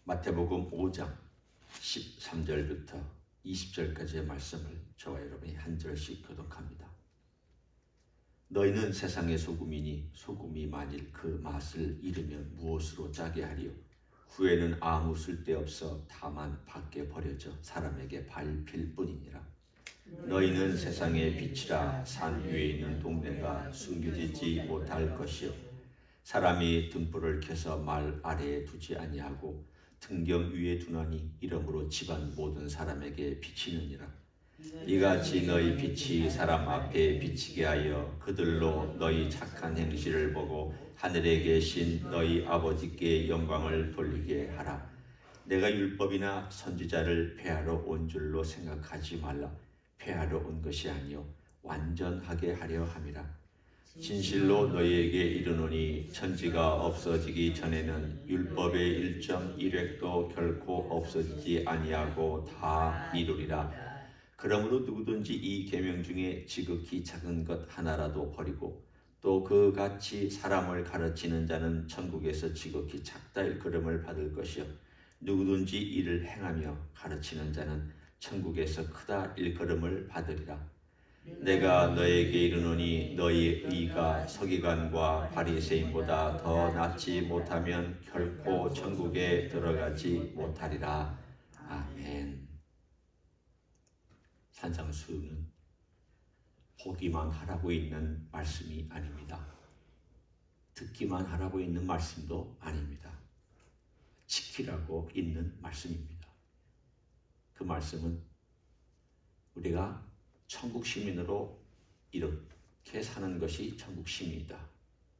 마태복음 5장 13절부터 20절까지의 말씀을 저와 여러분이 한 절씩 교독합니다. 너희는 세상의 소금이니 소금이 만일 그 맛을 잃으면 무엇으로 짜게 하리요? 후에는 아무 쓸데없어 다만 밖에 버려져 사람에게 밟힐 뿐이니라. 너희는 세상의 빛이라. 산 위에 있는 동네가 숨겨지지 못할 것이요 사람이 등불을 켜서 말 아래에 두지 아니하고 등경 위에 두나니 이러므로 집안 모든 사람에게 비치느니라. 이같이 너희 빛이 사람 앞에 비치게 하여 그들로 너희 착한 행실을 보고 하늘에 계신 너희 아버지께 영광을 돌리게 하라. 내가 율법이나 선지자를 폐하러 온 줄로 생각하지 말라. 폐하러 온 것이 아니요 완전하게 하려 함이라. 진실로 너희에게 이르노니 천지가 없어지기 전에는 율법의 일점 일획도 결코 없어지지 아니하고 다 이루리라. 그러므로 누구든지 이 계명 중에 지극히 작은 것 하나라도 버리고 또 그같이 사람을 가르치는 자는 천국에서 지극히 작다 일컬음을 받을 것이요 누구든지 이를 행하며 가르치는 자는 천국에서 크다 일컬음을 받으리라. 내가 너에게 이르노니 너희 의가 서기관과 바리새인보다 더 낫지 못하면 결코 천국에 들어가지 못하리라. 아멘. 산상수훈은 보기만 하라고 있는 말씀이 아닙니다. 듣기만 하라고 있는 말씀도 아닙니다. 지키라고 있는 말씀입니다. 그 말씀은 우리가 천국 시민으로 이렇게 사는 것이 천국 시민이다.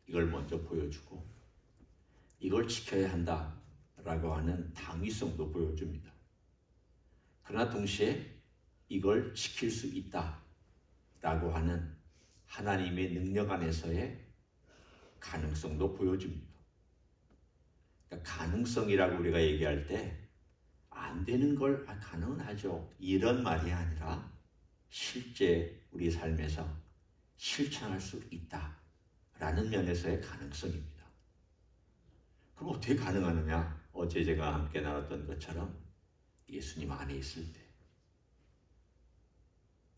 이걸 먼저 보여주고 이걸 지켜야 한다라고 하는 당위성도 보여줍니다. 그러나 동시에 이걸 지킬 수 있다라고 하는 하나님의 능력 안에서의 가능성도 보여줍니다. 그러니까 가능성이라고 우리가 얘기할 때 안 되는 걸 가능하죠. 이런 말이 아니라 실제 우리 삶에서 실천할 수 있다라는 면에서의 가능성입니다. 그럼 어떻게 가능하느냐? 어제 제가 함께 나눴던 것처럼 예수님 안에 있을 때.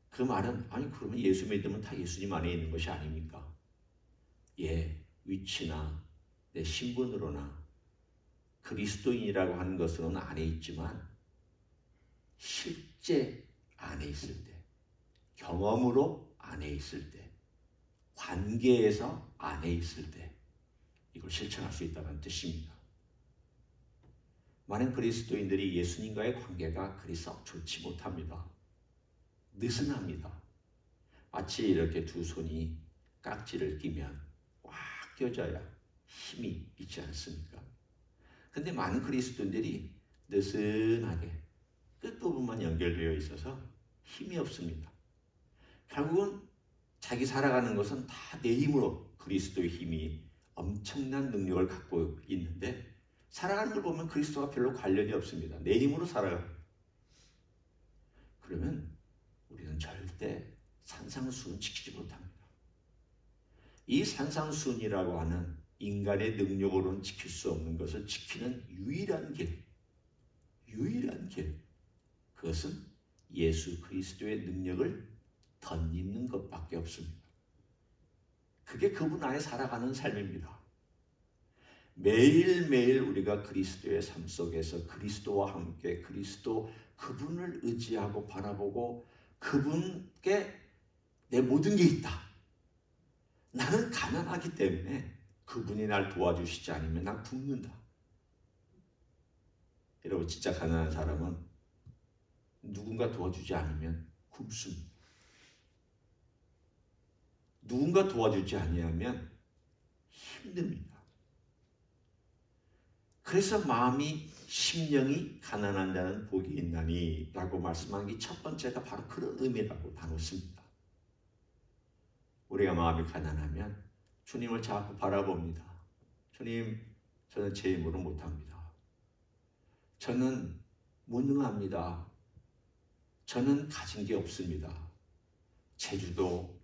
그 말은 아니 그러면 예수 믿으면 다 예수님 안에 있는 것이 아닙니까? 예, 위치나 내 신분으로나 그리스도인이라고 하는 것으로는 안에 있지만 실제 안에 있을 때 경험으로 안에 있을 때, 관계에서 안에 있을 때 이걸 실천할 수 있다는 뜻입니다. 많은 그리스도인들이 예수님과의 관계가 그리 썩 좋지 못합니다. 느슨합니다. 마치 이렇게 두 손이 깍지를 끼면 꽉 껴져야 힘이 있지 않습니까? 근데 많은 그리스도인들이 느슨하게 끝부분만 연결되어 있어서 힘이 없습니다. 결국은 자기 살아가는 것은 다 내 힘으로 그리스도의 힘이 엄청난 능력을 갖고 있는데 살아가는 걸 보면 그리스도와 별로 관련이 없습니다. 내 힘으로 살아가요. 그러면 우리는 절대 산상수훈 지키지 못합니다. 이 산상수훈이라고 하는 인간의 능력으로는 지킬 수 없는 것을 지키는 유일한 길, 그것은 예수 그리스도의 능력을 덧입는 것밖에 없습니다. 그게 그분 안에 살아가는 삶입니다. 매일매일 우리가 그리스도의 삶 속에서 그리스도와 함께 그분을 의지하고 바라보고 그분께 내 모든 게 있다. 나는 가난하기 때문에 그분이 날 도와주시지 않으면 난 굶는다. 여러분 진짜 가난한 사람은 누군가 도와주지 않으면 굶습니다. 누군가 도와주지 아니하면 힘듭니다. 그래서 마음이 심령이 가난한 자는 복이 있나니 라고 말씀한 게 첫 번째가 바로 그런 의미라고 나눴습니다. 우리가 마음이 가난하면 주님을 자꾸 바라봅니다. 주님, 저는 제 힘으로 못합니다. 저는 무능합니다. 저는 가진 게 없습니다. 재주도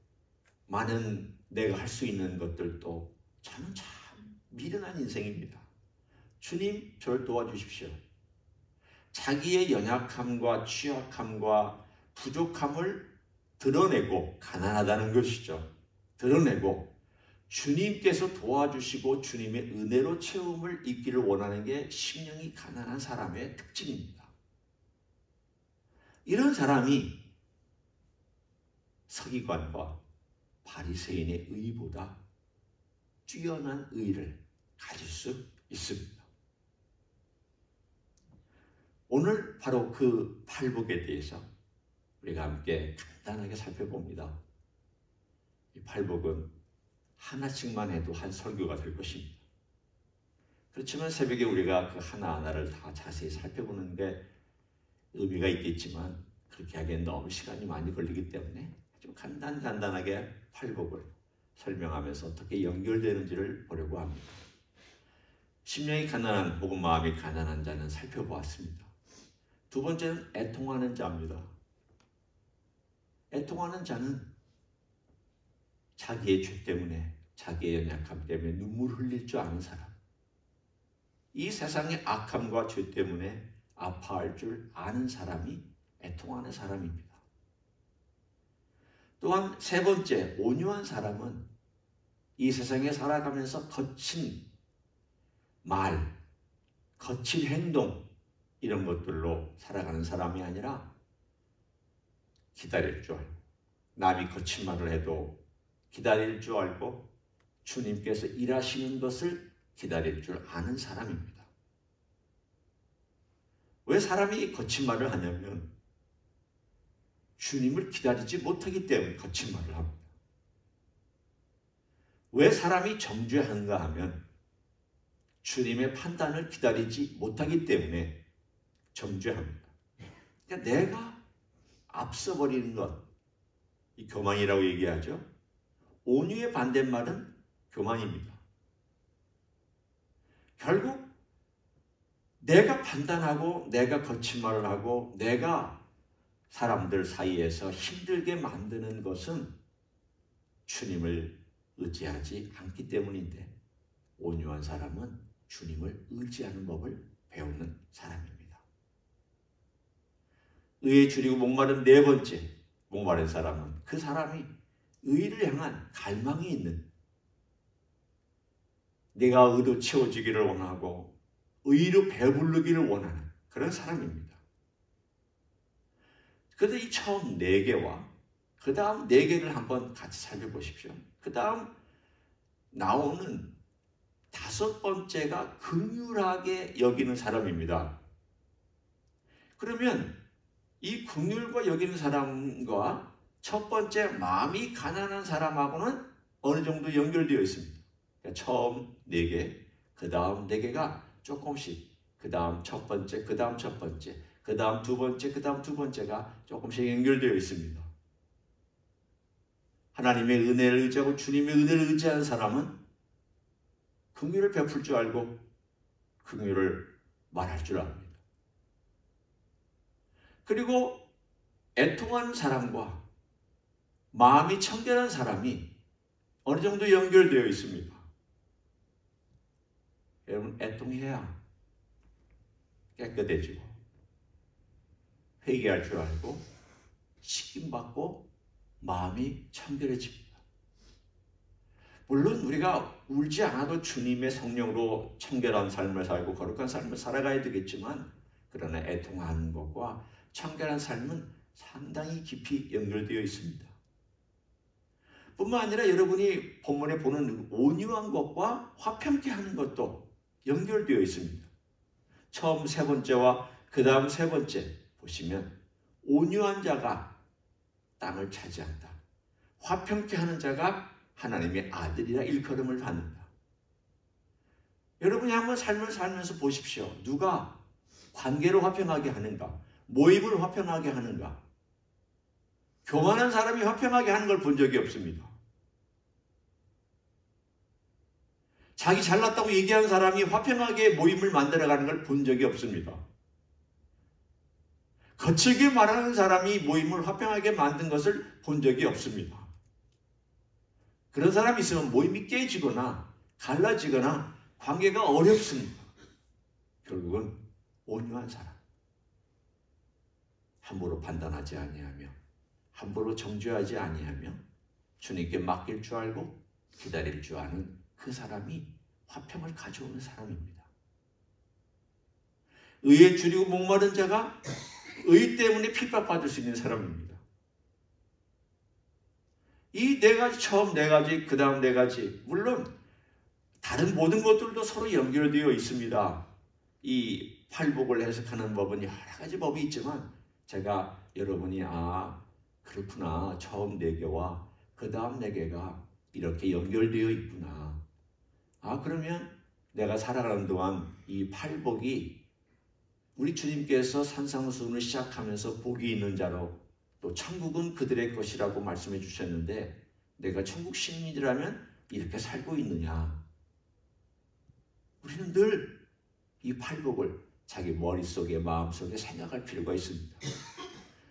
많은 내가 할 수 있는 것들도 저는 참 미련한 인생입니다. 주님, 저를 도와주십시오. 자기의 연약함과 취약함과 부족함을 드러내고 가난하다는 것이죠. 드러내고 주님께서 도와주시고 주님의 은혜로 채움을 입기를 원하는 게 심령이 가난한 사람의 특징입니다. 이런 사람이 서기관과 바리새인의 의보다 뛰어난 의를 가질 수 있습니다. 오늘 바로 그 팔복에 대해서 우리가 함께 간단하게 살펴봅니다. 이 팔복은 하나씩만 해도 한 설교가 될 것입니다. 그렇지만 새벽에 우리가 그 하나하나를 다 자세히 살펴보는 게 의미가 있겠지만 그렇게 하기엔 너무 시간이 많이 걸리기 때문에 좀 간단하게 팔복을 설명하면서 어떻게 연결되는지를 보려고 합니다. 심령이 가난한 혹은 마음이 가난한 자는 살펴보았습니다. 두 번째는 애통하는 자입니다. 애통하는 자는 자기의 죄 때문에, 자기의 연약함 때문에 눈물 흘릴 줄 아는 사람. 이 세상의 악함과 죄 때문에 아파할 줄 아는 사람이 애통하는 사람입니다. 또한 세 번째, 온유한 사람은 이 세상에 살아가면서 거친 말, 거친 행동 이런 것들로 살아가는 사람이 아니라 기다릴 줄 알고, 남이 거친 말을 해도 기다릴 줄 알고 주님께서 일하시는 것을 기다릴 줄 아는 사람입니다. 왜 사람이 거친 말을 하냐면 주님을 기다리지 못하기 때문에 거친 말을 합니다. 왜 사람이 정죄하는가 하면 주님의 판단을 기다리지 못하기 때문에 정죄합니다. 그러니까 내가 앞서버리는 것, 이 교만이라고 얘기하죠. 온유의 반대말은 교만입니다. 결국 내가 판단하고 내가 거친 말을 하고 내가 사람들 사이에서 힘들게 만드는 것은 주님을 의지하지 않기 때문인데 온유한 사람은 주님을 의지하는 법을 배우는 사람입니다. 의에 줄이고 목마른 네 번째, 목마른 사람은 그 사람이 의를 향한 갈망이 있는, 내가 의로 채워지기를 원하고 의로 배부르기를 원하는 그런 사람입니다. 그런데 이 처음 4개와 그 다음 4개를 한번 같이 살펴보십시오. 그 다음 나오는 5번째가 긍휼하게 여기는 사람입니다. 그러면 이 긍휼과 여기는 사람과 첫 번째 마음이 가난한 사람하고는 어느 정도 연결되어 있습니다. 그러니까 처음 4개, 그 다음 4개가 조금씩, 그 다음 첫 번째, 그 다음 첫 번째, 그 다음 두 번째, 그 다음 두 번째가 조금씩 연결되어 있습니다. 하나님의 은혜를 의지하고 주님의 은혜를 의지하는 사람은 긍휼을 베풀 줄 알고 긍휼을 말할 줄 압니다. 그리고 애통한 사람과 마음이 청결한 사람이 어느 정도 연결되어 있습니다. 여러분, 애통해야 깨끗해지고 회개할 줄 알고 씻김받고 마음이 청결해집니다. 물론 우리가 울지 않아도 주님의 성령으로 청결한 삶을 살고 거룩한 삶을 살아가야 되겠지만 그러나 애통하는 것과 청결한 삶은 상당히 깊이 연결되어 있습니다. 뿐만 아니라 여러분이 본문에 보는 온유한 것과 화평케 하는 것도 연결되어 있습니다. 처음 3번째와 그 다음 3번째 보시면 온유한 자가 땅을 차지한다. 화평케 하는 자가 하나님의 아들이라 일컬음을 받는다. 여러분이 한번 삶을 살면서 보십시오. 누가 관계를 화평하게 하는가? 모임을 화평하게 하는가? 교만한 사람이 화평하게 하는 걸 본 적이 없습니다. 자기 잘났다고 얘기하는 사람이 화평하게 모임을 만들어가는 걸 본 적이 없습니다. 거칠게 말하는 사람이 모임을 화평하게 만든 것을 본 적이 없습니다. 그런 사람이 있으면 모임이 깨지거나 갈라지거나 관계가 어렵습니다. 결국은 온유한 사람, 함부로 판단하지 아니하며 함부로 정죄하지 아니하며 주님께 맡길 줄 알고 기다릴 줄 아는 그 사람이 화평을 가져오는 사람입니다. 의에 줄이고 목마른 자가 의 때문에 핍박받을 수 있는 사람입니다. 이 네 가지, 처음 네 가지, 그 다음 네 가지, 물론 다른 모든 것들도 서로 연결되어 있습니다. 이 팔복을 해석하는 법은 여러 가지 법이 있지만 제가 여러분이 그렇구나, 처음 네 개와 그 다음 네 개가 이렇게 연결되어 있구나. 그러면 내가 살아가는 동안 이 팔복이 우리 주님께서 산상수훈을 시작하면서 복이 있는 자로 또 천국은 그들의 것이라고 말씀해 주셨는데 내가 천국 시민이라면 이렇게 살고 있느냐. 우리는 늘 이 팔복을 자기 머릿속에 마음속에 생각할 필요가 있습니다.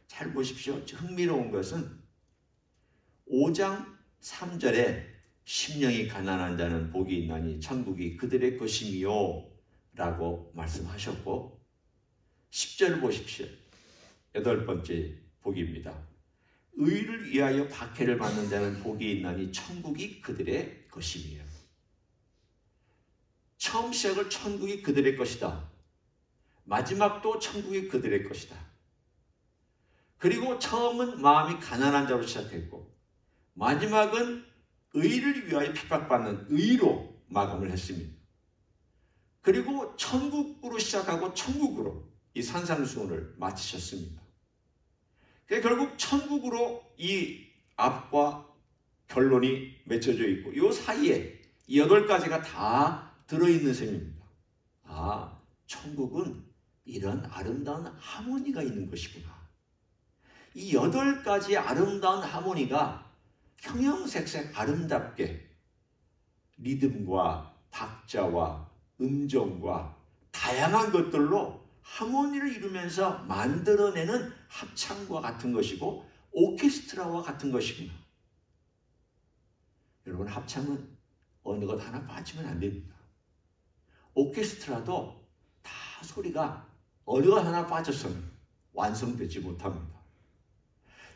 잘 보십시오. 흥미로운 것은 5장 3절에 심령이 가난한 자는 복이 있나니 천국이 그들의 것이미요 라고 말씀하셨고 10절을 보십시오. 8번째 복입니다. 의를 위하여 박해를 받는 자는 복이 있나니 천국이 그들의 것이미요. 처음 시작을 천국이 그들의 것이다. 마지막도 천국이 그들의 것이다. 그리고 처음은 마음이 가난한 자로 시작했고 마지막은 의를 위하여 핍박받는 의로 마감을 했습니다. 그리고 천국으로 시작하고 천국으로 이 산상수훈을 마치셨습니다. 결국 천국으로 이 앞과 결론이 맺혀져 있고 이 사이에 이 8가지가 다 들어있는 셈입니다. 천국은 이런 아름다운 하모니가 있는 것이구나. 이 8가지의 아름다운 하모니가 형형색색 아름답게 리듬과 박자와 음정과 다양한 것들로 하모니를 이루면서 만들어내는 합창과 같은 것이고 오케스트라와 같은 것이구나. 여러분, 합창은 어느 것 하나 빠지면 안 됩니다. 오케스트라도 다 소리가 어느 것 하나 빠져서는 완성되지 못합니다.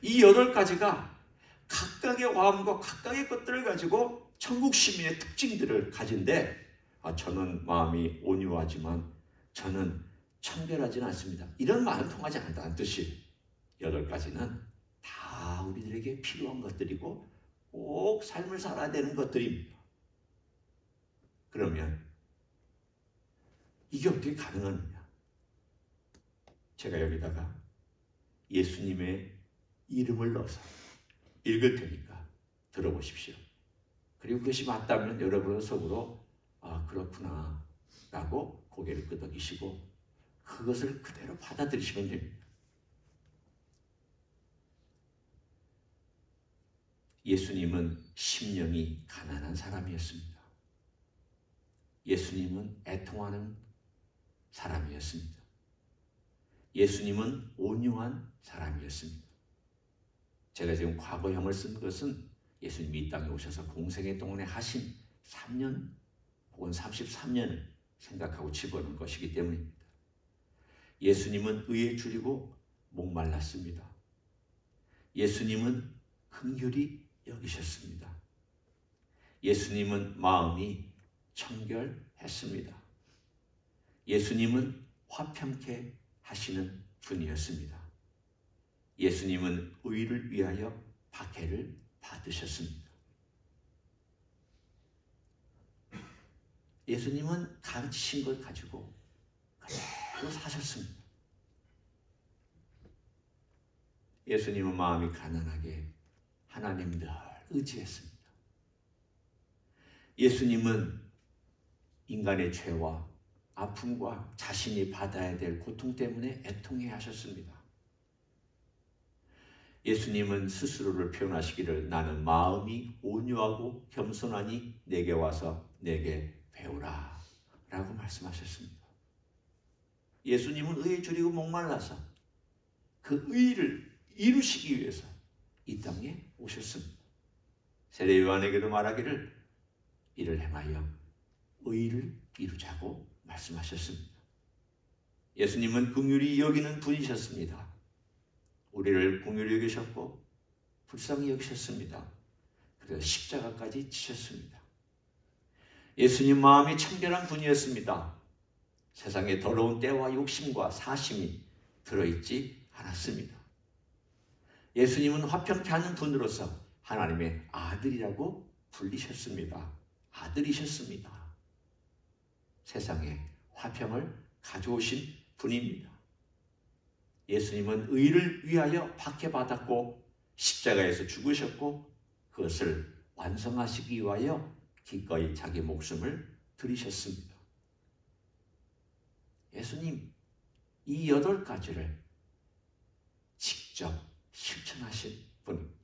이 8가지가 각각의 화음과 각각의 것들을 가지고 천국 시민의 특징들을 가진데 저는 마음이 온유하지만 저는 청결하지는 않습니다. 이런 말은 통하지 않는다는 뜻이 8가지는 다 우리들에게 필요한 것들이고 꼭 삶을 살아야 되는 것들입니다. 그러면 이게 어떻게 가능하느냐? 제가 여기다가 예수님의 이름을 넣어서 읽을 테니까 들어보십시오. 그리고 그것이 맞다면 여러분은 속으로 그렇구나 라고 고개를 끄덕이시고 그것을 그대로 받아들이시면 됩니다. 예수님은 심령이 가난한 사람이었습니다. 예수님은 애통하는 사람이었습니다. 예수님은 온유한 사람이었습니다. 제가 지금 과거형을 쓴 것은 예수님이 이 땅에 오셔서 공생애 동안에 하신 3년 혹은 33년을 생각하고 집어넣은 것이기 때문입니다. 예수님은 의에 줄이고 목말랐습니다. 예수님은 긍휼히 여기셨습니다. 예수님은 마음이 청결했습니다. 예수님은 화평케 하시는 분이었습니다. 예수님은 의를 위하여 박해를 받으셨습니다. 예수님은 가르치신 걸 가지고 그대로 사셨습니다. 예수님은 마음이 가난하게 하나님을 의지했습니다. 예수님은 인간의 죄와 아픔과 자신이 받아야 될 고통 때문에 애통해 하셨습니다. 예수님은 스스로를 표현하시기를 나는 마음이 온유하고 겸손하니 내게 와서 내게 배우라 라고 말씀하셨습니다. 예수님은 의에 줄이고 목말라서 그 의를 이루시기 위해서 이 땅에 오셨습니다. 세례 요한에게도 말하기를 이를 행하여 의를 이루자고 말씀하셨습니다. 예수님은 긍휼히 여기는 분이셨습니다. 우리를 긍휼히 여기셨고 불쌍히 여기셨습니다. 그래서 십자가까지 지셨습니다. 예수님 마음이 청결한 분이었습니다. 세상에 더러운 때와 욕심과 사심이 들어있지 않았습니다. 예수님은 화평케 하는 분으로서 하나님의 아들이라고 불리셨습니다. 아들이셨습니다. 세상에 화평을 가져오신 분입니다. 예수님은 의를 위하여 박해받았고 십자가에서 죽으셨고 그것을 완성하시기 위하여 기꺼이 자기 목숨을 들이셨습니다. 예수님 이 8가지를 직접 실천하신 분입니다.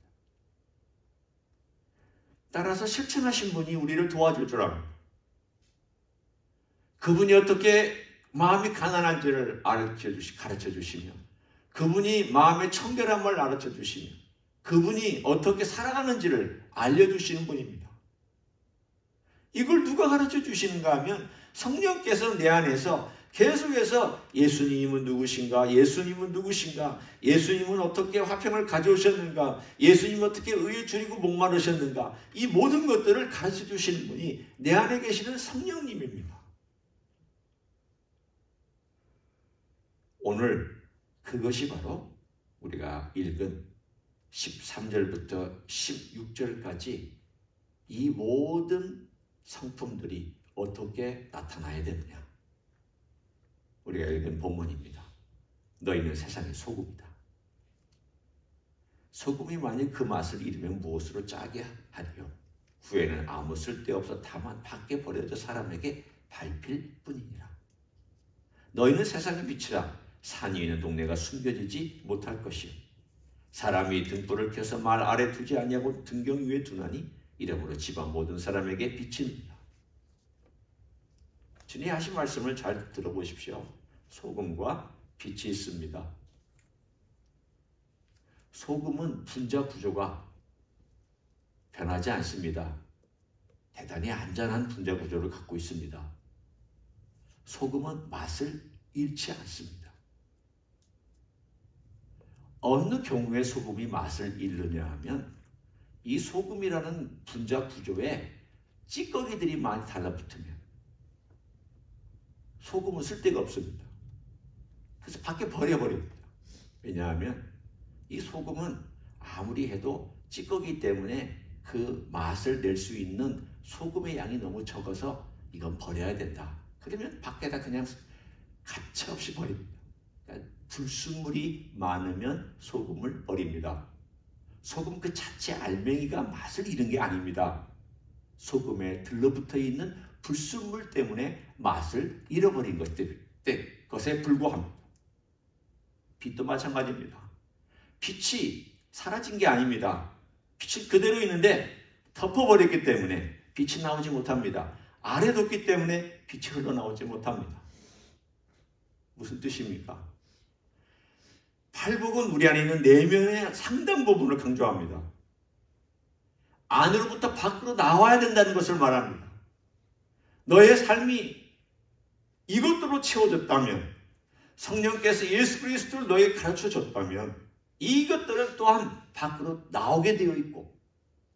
따라서 실천하신 분이 우리를 도와줄 줄 압니다. 그분이 어떻게 마음이 가난한지를 가르쳐 주시며 그분이 마음의 청결함을 가르쳐 주시며 그분이 어떻게 살아가는지를 알려주시는 분입니다. 이걸 누가 가르쳐 주시는가 하면 성령께서 내 안에서 계속해서 예수님은 누구신가? 예수님은 누구신가? 예수님은 어떻게 화평을 가져오셨는가? 예수님은 어떻게 의에 줄이고 목마르셨는가? 이 모든 것들을 가르쳐 주시는 분이 내 안에 계시는 성령님입니다. 오늘 그것이 바로 우리가 읽은 13절부터 16절까지 이 모든 성품들이 어떻게 나타나야 되느냐? 우리가 읽은 본문입니다. 너희는 세상의 소금이다. 소금이 만일 그 맛을 잃으면 무엇으로 짜게 하리요? 후에는 아무 쓸데없어 다만 밖에 버려져 사람에게 밟힐 뿐이니라. 너희는 세상의 빛이라. 산 위에 있는 동네가 숨겨지지 못할 것이요. 사람이 등불을 켜서 말 아래 두지 아니하고 등경 위에 두나니 이러므로 집안 모든 사람에게 비치느니라. 주님이 하신 말씀을 잘 들어보십시오. 소금과 빛이 있습니다. 소금은 분자 구조가 변하지 않습니다. 대단히 안전한 분자 구조를 갖고 있습니다. 소금은 맛을 잃지 않습니다. 어느 경우에 소금이 맛을 잃느냐 하면 이 소금이라는 분자 구조에 찌꺼기들이 많이 달라붙으면 소금은 쓸데가 없습니다. 그래서 밖에 버려버립니다. 왜냐하면 이 소금은 아무리 해도 찌꺼기 때문에 그 맛을 낼 수 있는 소금의 양이 너무 적어서 이건 버려야 된다. 그러면 밖에다 그냥 가차없이 버립니다. 그러니까 불순물이 많으면 소금을 버립니다. 소금 그 자체 알맹이가 맛을 잃은 게 아닙니다. 소금에 들러붙어 있는 불순물 때문에 맛을 잃어버린 것에 불과합니다. 빛도 마찬가지입니다. 빛이 사라진 게 아닙니다. 빛이 그대로 있는데 덮어버렸기 때문에 빛이 나오지 못합니다. 아래 뒀기 때문에 빛이 흘러나오지 못합니다. 무슨 뜻입니까? 팔복은 우리 안에 있는 내면의 상당 부분을 강조합니다. 안으로부터 밖으로 나와야 된다는 것을 말합니다. 너의 삶이 이것들로 채워졌다면, 성령께서 예수 그리스도를 너에게 가르쳐줬다면 이것들은 또한 밖으로 나오게 되어 있고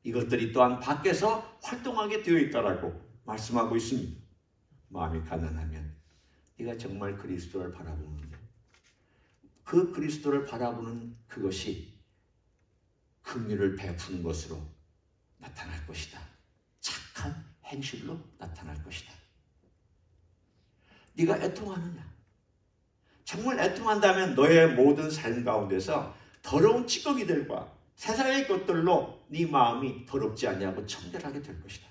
이것들이 또한 밖에서 활동하게 되어 있다라고 말씀하고 있습니다. 마음이 가난하면 네가 정말 그리스도를 바라보는데 그 그리스도를 바라보는 그것이 긍휼을 베푸는 것으로 나타날 것이다. 착한 행실로 나타날 것이다. 네가 애통하느냐? 정말 애통한다면 너의 모든 삶 가운데서 더러운 찌꺼기들과 세상의 것들로 네 마음이 더럽지 아니하고 청결하게 될 것이다.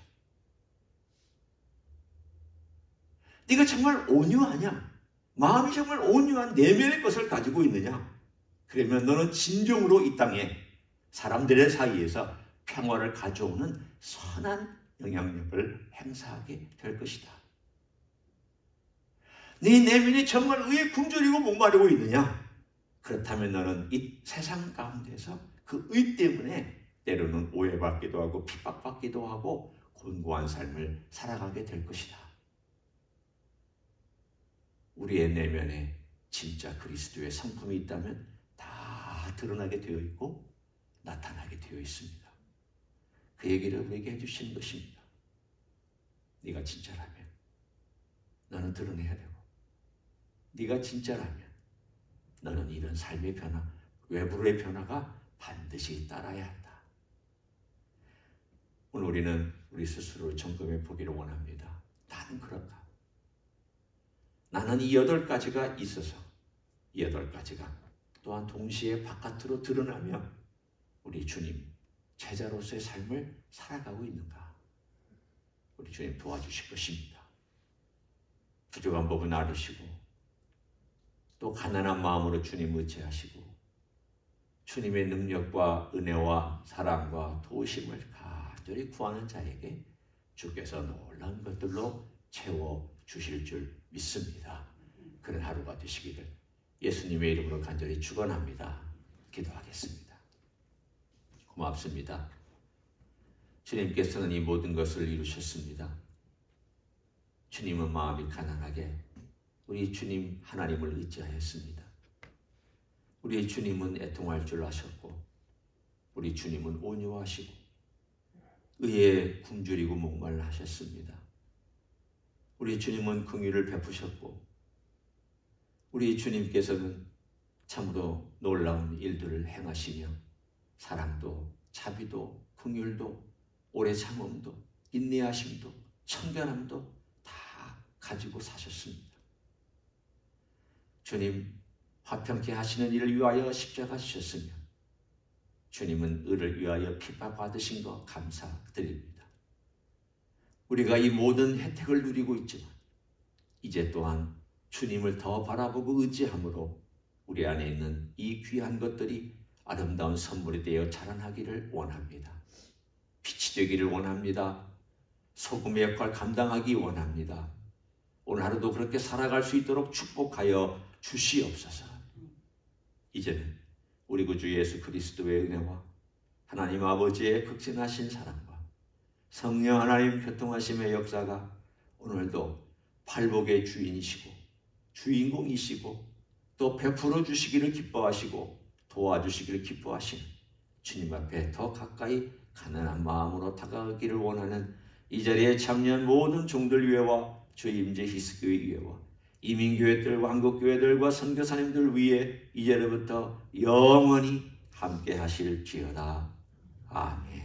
네가 정말 온유하냐? 마음이 정말 온유한 내면의 것을 가지고 있느냐? 그러면 너는 진정으로 이 땅에 사람들의 사이에서 평화를 가져오는 선한 영향력을 행사하게 될 것이다. 네 내면이 정말 의에 굶주리고 목마르고 있느냐? 그렇다면 너는 이 세상 가운데서 그 의 때문에 때로는 오해받기도 하고 핍박받기도 하고 곤고한 삶을 살아가게 될 것이다. 우리의 내면에 진짜 그리스도의 성품이 있다면 다 다 드러나게 되어 있고 나타나게 되어 있습니다. 그 얘기를 우리에게 해주시는 것입니다. 네가 진짜라면 너는 드러내야 되고, 네가 진짜라면 너는 이런 삶의 변화, 외부의 변화가 반드시 따라야 한다. 오늘 우리는 우리 스스로를 점검해 보기를 원합니다. 나는 그런가? 나는 이 8가지가 있어서 이 8가지가 또한 동시에 바깥으로 드러나며 우리 주님 제자로서의 삶을 살아가고 있는가? 우리 주님 도와주실 것입니다. 부족한 법은 알으시고 또 가난한 마음으로 주님 의지하시고 주님의 능력과 은혜와 사랑과 도우심을 간절히 구하는 자에게 주께서 놀라운 것들로 채워주실 줄 믿습니다. 그런 하루가 되시기를 예수님의 이름으로 간절히 축원합니다. 기도하겠습니다. 고맙습니다. 주님께서는 이 모든 것을 이루셨습니다. 주님은 마음이 가난하게 우리 주님 하나님을 의지하였습니다. 우리 주님은 애통할 줄 아셨고 우리 주님은 온유하시고 의에 굶주리고 목말라 하셨습니다. 우리 주님은 긍휼을 베푸셨고 우리 주님께서는 참으로 놀라운 일들을 행하시며 사랑도 자비도 긍휼도 오래 참음도 인내하심도 청결함도 다 가지고 사셨습니다. 주님 화평케 하시는 일을 위하여 십자가 지셨으며 주님은 의를 위하여 핍박받으신 것 감사드립니다. 우리가 이 모든 혜택을 누리고 있지만 이제 또한 주님을 더 바라보고 의지함으로 우리 안에 있는 이 귀한 것들이 아름다운 선물이 되어 자라나기를 원합니다. 빛이 되기를 원합니다. 소금의 역할 감당하기 원합니다. 오늘 하루도 그렇게 살아갈 수 있도록 축복하여 주시옵소서. 이제는 우리 구주 예수 그리스도의 은혜와 하나님 아버지의 극진하신 사랑과 성령 하나님 교통하심의 역사가 오늘도 팔복의 주인이시고 주인공이시고 또 베풀어 주시기를 기뻐하시고 도와주시기를 기뻐하시는 주님 앞에 더 가까이 가난한 마음으로 다가가기를 원하는 이 자리에 참여한 모든 종들 위에와 주의 임재 히스교회 위에와 이민교회들, 한국교회들과 선교사님들 위에 이제로부터 영원히 함께 하실지어다. 아멘.